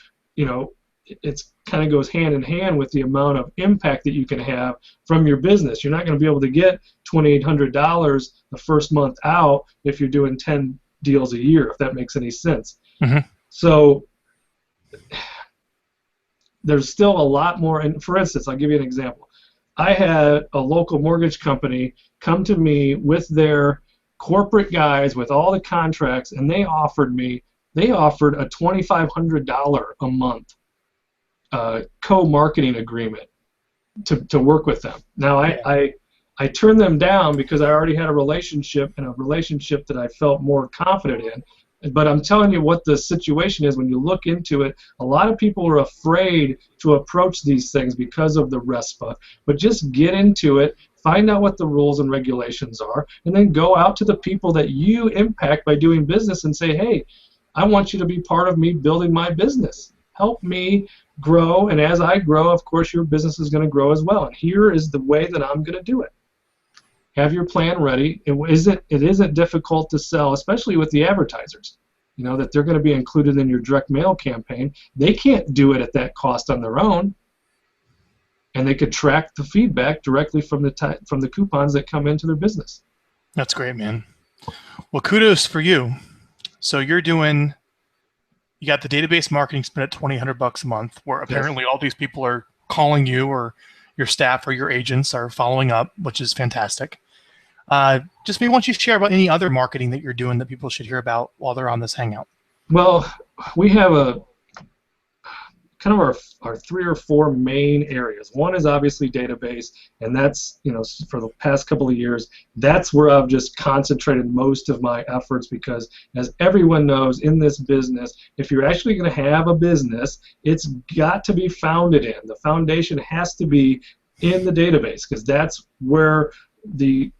it's kind of goes hand in hand with the amount of impact that you can have from your business. You're not going to be able to get $2,800 the first month out if you're doing 10 deals a year, if that makes any sense. Mm-hmm. So there's still a lot more. And for instance, I'll give you an example. I had a local mortgage company come to me with their corporate guys with all the contracts, and they offered a $2,500 a month co-marketing agreement to work with them. Now, I turned them down because I already had a relationship, and a relationship that I felt more confident in. But I'm telling you what the situation is when you look into it. A lot of people are afraid to approach these things because of the RESPA. But just get into it, find out what the rules and regulations are, and then go out to the people that you impact by doing business and say, hey, I want you to be part of me building my business. Help me grow, and as I grow, of course, your business is going to grow as well. And here is the way that I'm going to do it. Have your plan ready. It isn't difficult to sell, especially with the advertisers. That they're going to be included in your direct mail campaign. They can't do it at that cost on their own, and they could track the feedback directly from the coupons that come into their business. That's great, man. Well, kudos for you. So you're doing You got the database marketing spend at $2,000 a month, where Yes. apparently all these people are calling you, or your staff or your agents are following up, which is fantastic. Just maybe, why don't you share about any other marketing that you're doing that people should hear about while they're on this hangout? Well, we have a kind of our 3 or 4 main areas. One is obviously database, and that's, for the past couple of years, that's where I've just concentrated most of my efforts, because as everyone knows in this business, if you're actually going to have a business, it's got to be founded in. The foundation has to be in the database, because that's where the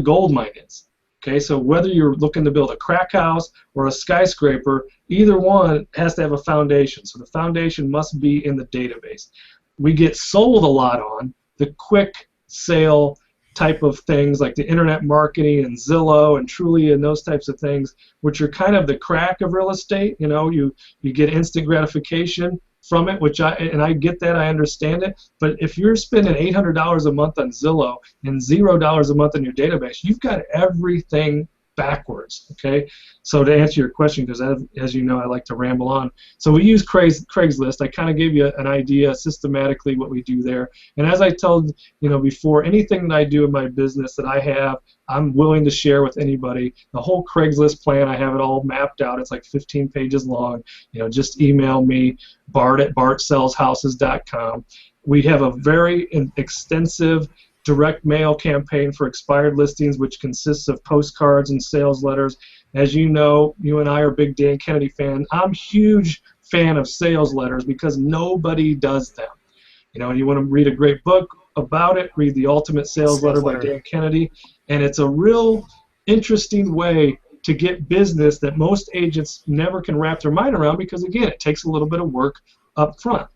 gold mine is. Okay, so whether you're looking to build a crack house or a skyscraper, either one has to have a foundation. So the foundation must be in the database. We get sold a lot on the quick sale type of things, like the internet marketing and Zillow and Trulia and those types of things, which are kind of the crack of real estate. You get instant gratification from it, I get that, I understand it, but if you're spending $800 a month on Zillow and $0 a month on your database, you've got everything backwards. Okay, so to answer your question, because as you know, I like to ramble on. So we use Craigslist. I kind of gave you an idea systematically what we do there. And as I told before, anything that I do in my business that I have, I'm willing to share with anybody. The whole Craigslist plan, I have it all mapped out. It's like 15 pages long. Just email me, bart@bartsellshouses.com. We have a very extensive direct mail campaign for expired listings, which consists of postcards and sales letters. As you know, you and I are big Dan Kennedy fans. I'm a huge fan of sales letters because nobody does them. You want to read a great book about it, read The Ultimate Sales Letter by Dan Kennedy, and it's a real interesting way to get business that most agents never can wrap their mind around, because again, it takes a little bit of work up front.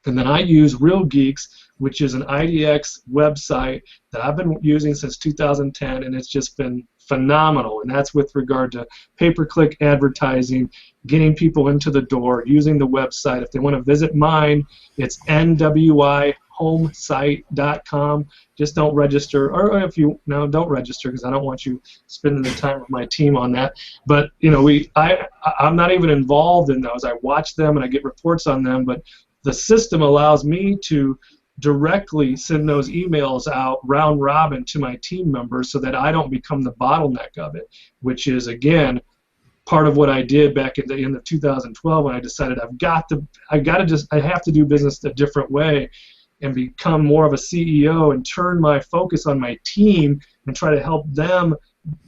And then I use Real Geeks, which is an IDX website that I've been using since 2010, and it's just been phenomenal. And that's with regard to pay-per-click advertising, getting people into the door, using the website. If they want to visit mine, it's nwihomesite.com. Just don't register, or if you don't register, because I don't want you spending the time with my team on that. But I'm not even involved in those. I watch them and I get reports on them, but the system allows me to directly send those emails out round robin to my team members, so that I don't become the bottleneck of it, which is again part of what I did back at the end of 2012 when I decided I have to do business a different way and become more of a CEO and turn my focus on my team and try to help them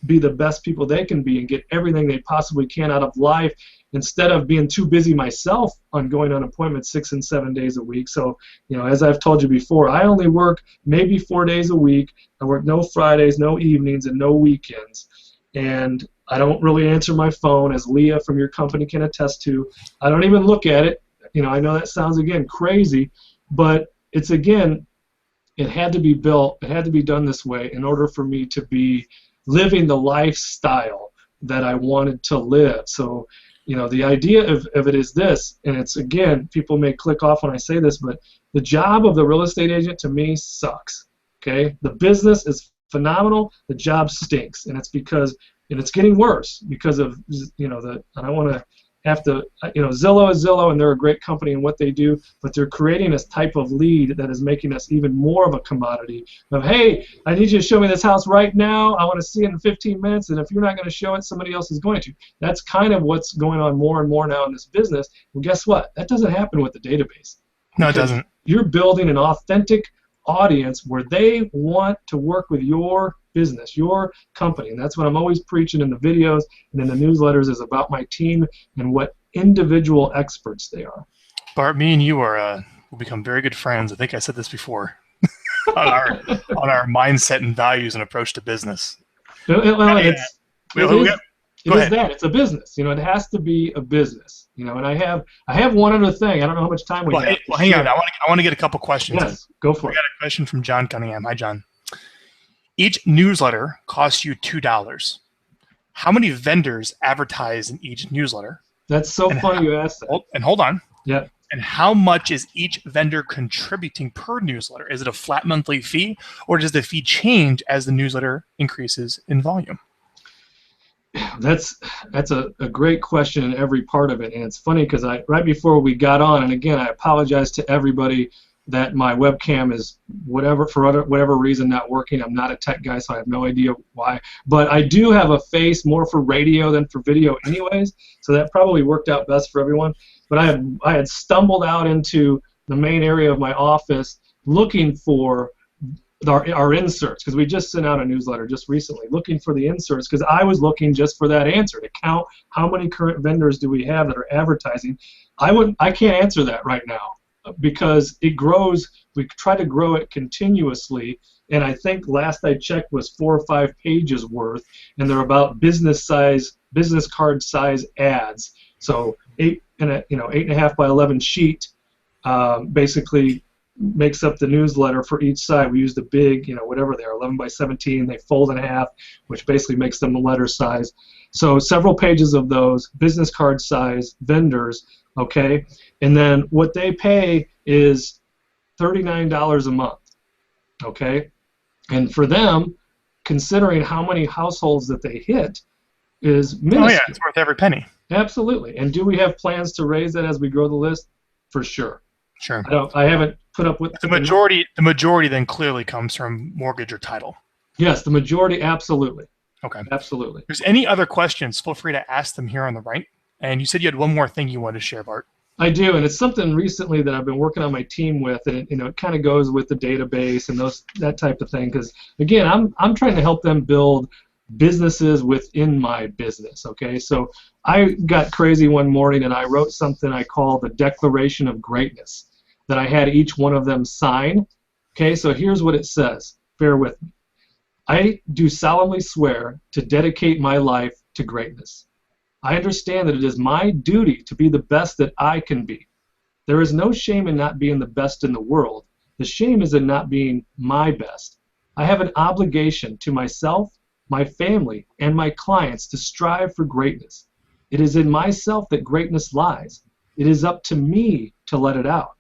be the best people they can be and get everything they possibly can out of life, instead of being too busy myself on going on appointments 6 and 7 days a week. So, as I've told you before, I only work maybe 4 days a week. I work no Fridays, no evenings, and no weekends. And I don't really answer my phone, as Leah from your company can attest to. I don't even look at it. I know that sounds, again, crazy, but it's, again, it had to be built, it had to be done this way in order for me to be living the lifestyle that I wanted to live. So, the idea of it is this, and it's, again, people may click off when I say this, but the job of the real estate agent to me sucks. Okay? The business is phenomenal, the job stinks, and it's because, and it's getting worse because of, I don't want to have to, Zillow is Zillow, and they're a great company in what they do, but they're creating this type of lead that is making us even more of a commodity of, hey, I need you to show me this house right now, I want to see it in 15 minutes, and if you're not going to show it, somebody else is going to. That's kind of what's going on more and more now in this business. Well, guess what? That doesn't happen with the database. No, it doesn't. You're building an authentic audience where they want to work with your business, your company, and that's what I'm always preaching in the videos and in the newsletters, is about my team and what individual experts they are. Bart, me and you will become very good friends. I think I said this before on our mindset and values and approach to business. Well, it is ahead. that. It's a business. It has to be a business. And I have one other thing. I don't know how much time we have. Well, hang on. I want to get a couple questions. Yes, go for it. We got a question from John Cunningham. Hi, John. Each newsletter costs you $2. How many vendors advertise in each newsletter? That's so funny you asked that. And hold on. Yeah. And how much is each vendor contributing per newsletter? Is it a flat monthly fee, or does the fee change as the newsletter increases in volume? That's a great question in every part of it, and it's funny because right before we got on, and again I apologize to everybody that my webcam is whatever reason not working. I'm not a tech guy, so I have no idea why, but I do have a face more for radio than for video anyways, so that probably worked out best for everyone. But I had stumbled out into the main area of my office looking for our inserts, because we just sent out a newsletter just recently looking for the inserts, because I was looking just for that answer to count how many current vendors do we have that are advertising. I can't answer that right now because it grows. We try to grow it continuously, and I think last I checked was 4 or 5 pages worth, and they're about business card size ads. So 8.5 by 11 sheet basically makes up the newsletter for each side. We use the big, whatever they are, 11 by 17. They fold in half, which basically makes them a letter size. So several pages of those business card size vendors, okay? And then what they pay is $39 a month, okay? And for them, considering how many households that they hit, is minuscule. Oh yeah, it's worth every penny. Absolutely. And do we have plans to raise that as we grow the list? For sure. Sure. I haven't put up with the majority. The majority then clearly comes from mortgage or title. Yes, the majority, absolutely. Okay. Absolutely. If there's any other questions, feel free to ask them here on the right. And you said you had one more thing you wanted to share, Bart. I do, and it's something recently that I've been working on my team with, and it kind of goes with the database and that type of thing. Because again, I'm trying to help them build businesses within my business. Okay, so I got crazy one morning and I wrote something I call the Declaration of Greatness that I had each one of them sign. Okay, so here's what it says. Bear with me. I do solemnly swear to dedicate my life to greatness. I understand that it is my duty to be the best that I can be. There is no shame in not being the best in the world. The shame is in not being my best. I have an obligation to myself, my family, and my clients to strive for greatness. It is in myself that greatness lies. It is up to me to let it out.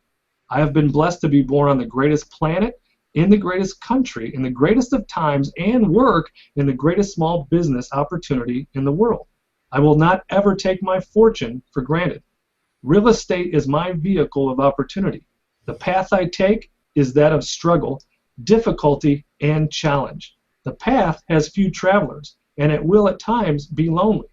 I have been blessed to be born on the greatest planet, in the greatest country, in the greatest of times, and work in the greatest small business opportunity in the world. I will not ever take my fortune for granted. Real estate is my vehicle of opportunity. The path I take is that of struggle, difficulty, and challenge. The path has few travelers, and it will at times be lonely.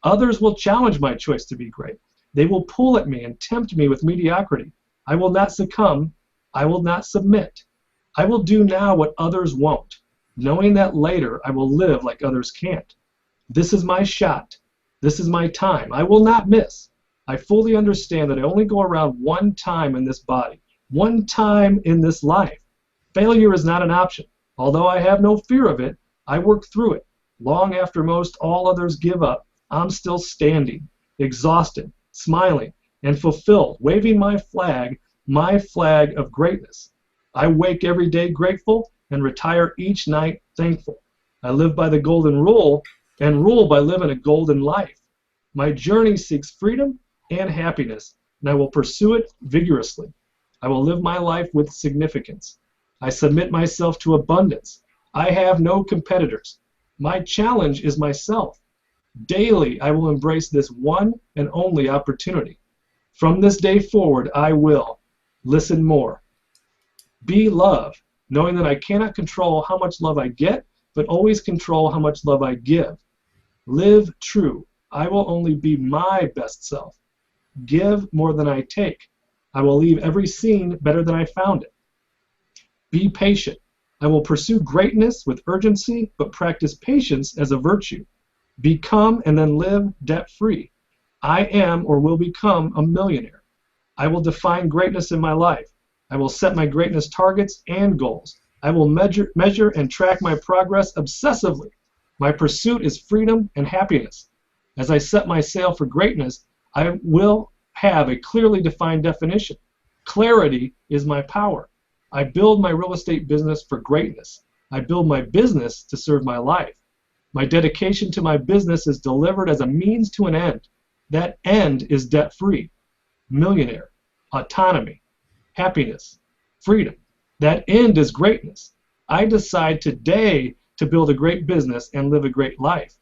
Others will challenge my choice to be great. They will pull at me and tempt me with mediocrity. I will not succumb. I will not submit. I will do now what others won't, knowing that later I will live like others can't. This is my shot. This is my time. I will not miss. I fully understand that I only go around one time in this body, one time in this life. Failure is not an option. Although I have no fear of it, I work through it. Long after most all others give up, I'm still standing, exhausted, smiling, and fulfilled, waving my flag of greatness. I wake every day grateful and retire each night thankful. I live by the golden rule and rule by living a golden life. My journey seeks freedom and happiness, and I will pursue it vigorously. I will live my life with significance. I submit myself to abundance. I have no competitors. My challenge is myself. Daily, I will embrace this one and only opportunity. From this day forward, I will listen more. Be love, knowing that I cannot control how much love I get, but always control how much love I give. Live true. I will only be my best self. Give more than I take. I will leave every scene better than I found it. Be patient. I will pursue greatness with urgency, but practice patience as a virtue. Become and then live debt-free. I am or will become a millionaire. I will define greatness in my life. I will set my greatness targets and goals. I will measure and track my progress obsessively. My pursuit is freedom and happiness. As I set my sail for greatness, I will have a clearly defined definition. Clarity is my power. I build my real estate business for greatness. I build my business to serve my life. My dedication to my business is delivered as a means to an end. That end is debt-free, millionaire, autonomy, happiness, freedom. That end is greatness. I decide today to build a great business and live a great life.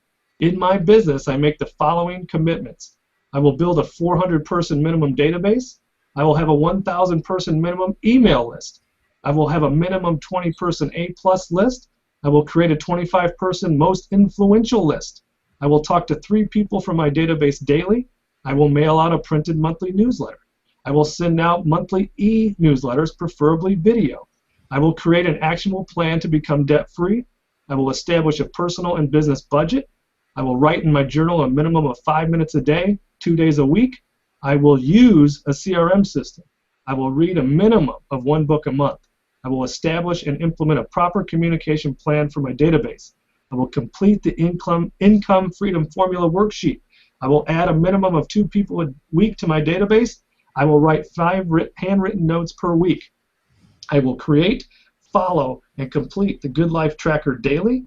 In my business, I make the following commitments. I will build a 400-person minimum database. I will have a 1,000-person minimum email list. I will have a minimum 20-person A-plus list. I will create a 25-person most influential list. I will talk to 3 people from my database daily. I will mail out a printed monthly newsletter. I will send out monthly e-newsletters, preferably video. I will create an actionable plan to become debt-free. I will establish a personal and business budget. I will write in my journal a minimum of 5 minutes a day, 2 days a week. I will use a CRM system. I will read a minimum of 1 book a month. I will establish and implement a proper communication plan for my database. I will complete the income freedom formula worksheet. I will add a minimum of 2 people a week to my database. I will write 5 handwritten notes per week. I will create, follow, and complete the Good Life Tracker daily.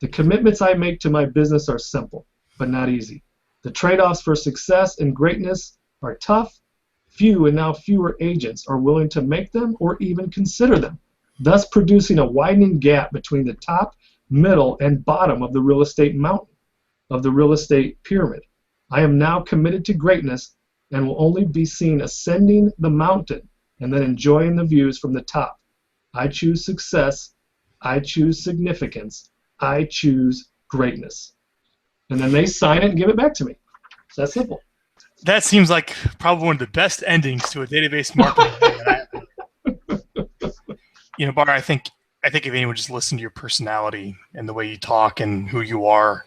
The commitments I make to my business are simple, but not easy. The trade-offs for success and greatness are tough. Few and now fewer agents are willing to make them or even consider them, thus producing a widening gap between the top, middle, and bottom of the real estate mountain, of the real estate pyramid. I am now committed to greatness and will only be seen ascending the mountain and then enjoying the views from the top. I choose success. I choose significance. I choose greatness. And then they sign it and give it back to me. It's that simple. That seems like probably one of the best endings to a database marketing thing. You know, Bart, I think if anyone just listened to your personality and the way you talk and who you are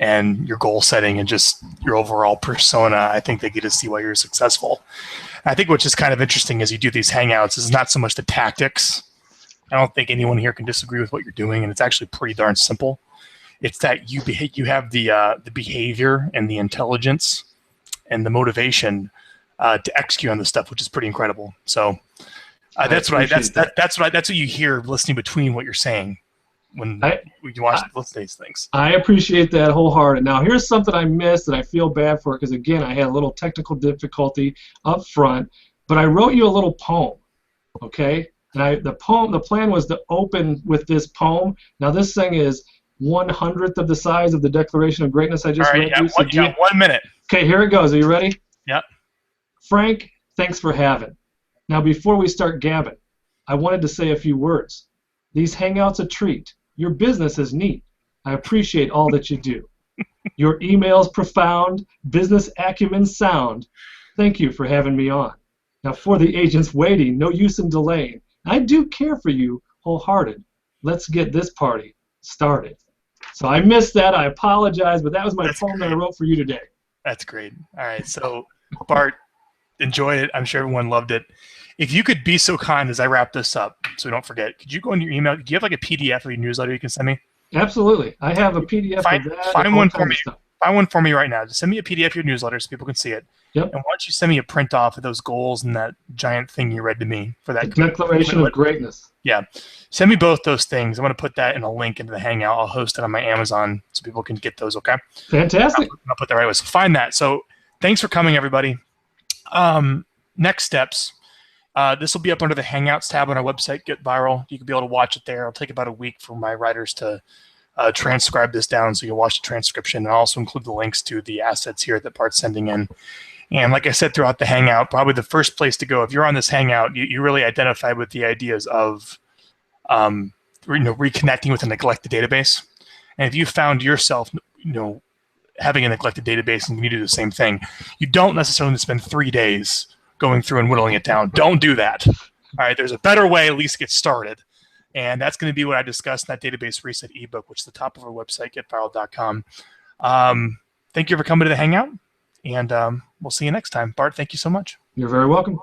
and your goal setting and just your overall persona, I think they get to see why you're successful. I think what's just kind of interesting as you do these hangouts is not so much the tactics. I don't think anyone here can disagree with what you're doing, and it's actually pretty darn simple. It's that you have the behavior and the intelligence and the motivation to execute on this stuff, which is pretty incredible. So that's what you hear listening between what you're saying when you watch these things. I appreciate that wholehearted. Now, here's something I missed that I feel bad for because, again, I had a little technical difficulty up front, but I wrote you a little poem, okay? And the plan was to open with this poem. Now, this thing is 1/100th of the size of the Declaration of Greatness I just read you. So you got 1 minute. Okay, here it goes. Are you ready? Yep. Frank, thanks for having. Now, before we start gabbing, I wanted to say a few words. These hangouts a treat. Your business is neat. I appreciate all that you do. Your emails profound, business acumen sound. Thank you for having me on. Now, for the agents waiting, no use in delaying. I do care for you wholehearted. Let's get this party started. So I missed that. I apologize, but that was my poem that I wrote for you today. That's great. All right. So, Bart, enjoyed it. I'm sure everyone loved it. If you could be so kind as I wrap this up, so we don't forget, could you go into your email? Do you have like a PDF of your newsletter you can send me? Absolutely. I have a PDF of that. Find one for me. Find one for me right now. Just send me a PDF of your newsletter so people can see it. Yep. And why don't you send me a print off of those goals and that giant thing you read to me for that Declaration of Greatness. Yeah. Send me both those things. I'm going to put that in a link into the Hangout. I'll host it on my Amazon so people can get those, okay? Fantastic. I'll put that right away. So find that. So thanks for coming, everybody. Next steps. This will be up under the Hangouts tab on our website, Get Vyral. You can be able to watch it there. It'll take about a week for my writers to transcribe this down so you can watch the transcription, and I'll also include the links to the assets here that Bart's sending in. And like I said throughout the Hangout, probably the first place to go, if you're on this Hangout, you really identify with the ideas of reconnecting with a neglected database. And if you found yourself having a neglected database and you do the same thing, you don't necessarily spend 3 days going through and whittling it down. Don't do that. All right, there's a better way at least to get started. And that's going to be what I discussed in that database reset ebook, which is the top of our website, getvyral.com. Thank you for coming to the Hangout, and we'll see you next time. Bart, thank you so much. You're very welcome.